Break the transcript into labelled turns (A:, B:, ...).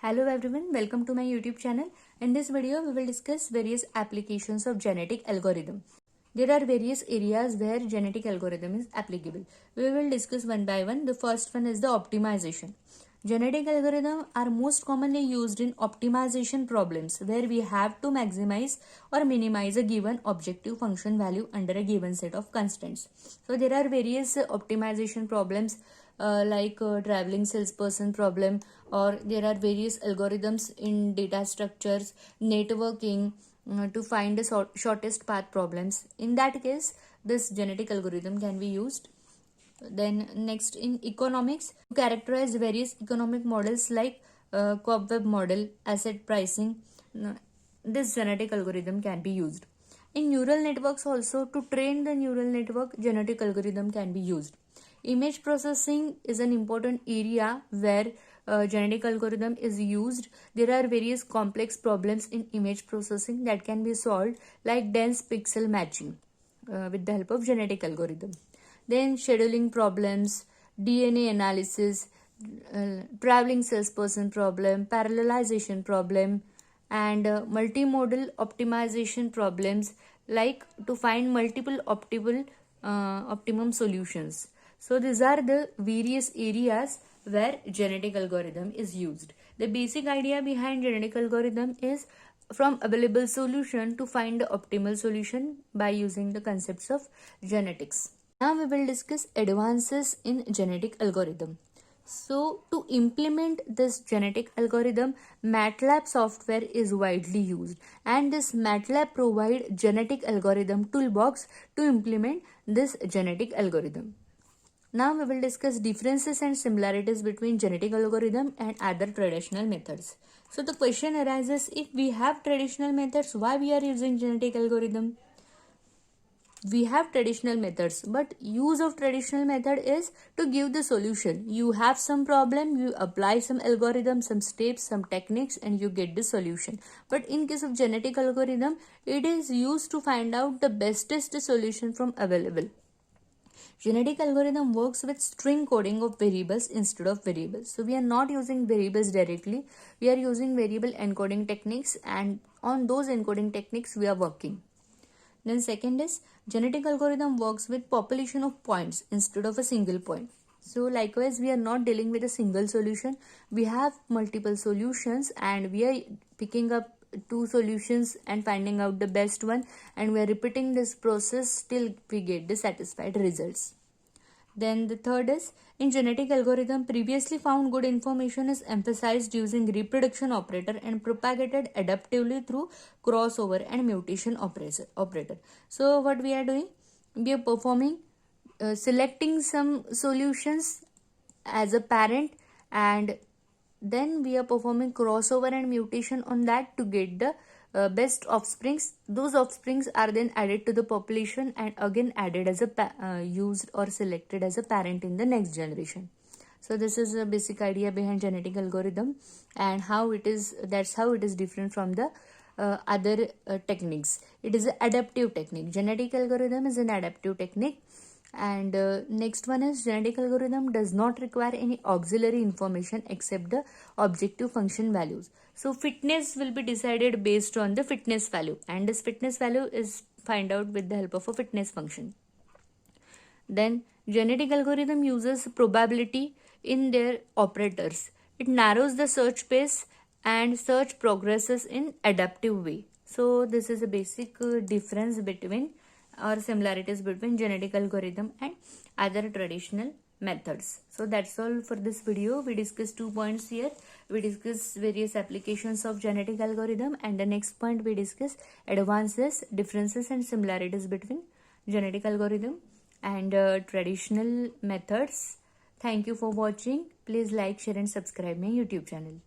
A: Hello everyone, welcome to my YouTube channel. In this video, we will discuss various applications of genetic algorithm. There are various areas where genetic algorithm is applicable. We will discuss one by one. The first one is the optimization. Genetic algorithms are most commonly used in optimization problems where we have to maximize or minimize a given objective function value under a given set of constraints. So there are various optimization problems like traveling salesperson problem, or there are various algorithms in data structures, networking, to find the shortest path problems. In that case, this genetic algorithm can be used. Then next, in economics, to characterize various economic models like cobweb model, asset pricing, this genetic algorithm can be used. In neural networks also, to train the neural network, genetic algorithm can be used. Image processing is an important area where genetic algorithm is used. There are various complex problems in image processing that can be solved, like dense pixel matching with the help of genetic algorithm. Then scheduling problems, DNA analysis, traveling salesperson problem, parallelization problem, and multimodal optimization problems, like to find multiple optimum solutions. So these are the various areas where genetic algorithm is used. The basic idea behind genetic algorithm is from available solution to find the optimal solution by using the concepts of genetics. Now we will discuss advances in genetic algorithm. So to implement this genetic algorithm, MATLAB software is widely used, and this MATLAB provide genetic algorithm toolbox to implement this genetic algorithm. Now we will discuss differences and similarities between genetic algorithm and other traditional methods. So the question arises, if we have traditional methods, why we are using genetic algorithm? We have traditional methods, but use of traditional method is to give the solution. You have some problem, you apply some algorithm, some steps, some techniques, and you get the solution. But in case of genetic algorithm, it is used to find out the bestest solution from available. Genetic algorithm works with string coding of variables instead of variables. So we are not using variables directly. We are using variable encoding techniques, and on those encoding techniques we are working. Then second is, genetic algorithm works with population of points instead of a single point. So likewise, we are not dealing with a single solution. We have multiple solutions, and we are picking up two solutions and finding out the best one, and we are repeating this process till we get the satisfied results. Then the third is, in genetic algorithm, previously found good information is emphasized using reproduction operator and propagated adaptively through crossover and mutation operator. So what we are doing? We are performing selecting some solutions as a parent, and then we are performing crossover and mutation on that to get the best offsprings. Those offsprings are then added to the population and again added as a used or selected as a parent in the next generation. So this is a basic idea behind genetic algorithm, and how it is, that's how it is different from the other techniques. It is an adaptive technique. Genetic algorithm is an adaptive technique. And next one is, genetic algorithm does not require any auxiliary information except the objective function values. So fitness will be decided based on the fitness value, and this fitness value is find out with the help of a fitness function. Then genetic algorithm uses probability in their operators. It narrows the search space and search progresses in adaptive way. So this is a basic difference between or similarities between genetic algorithm and other traditional methods. So that's all for this video. We discussed 2 points here. We discussed various applications of genetic algorithm, and the next point we discuss advances, differences and similarities between genetic algorithm and traditional methods. Thank you for watching. Please like, share and subscribe my YouTube channel.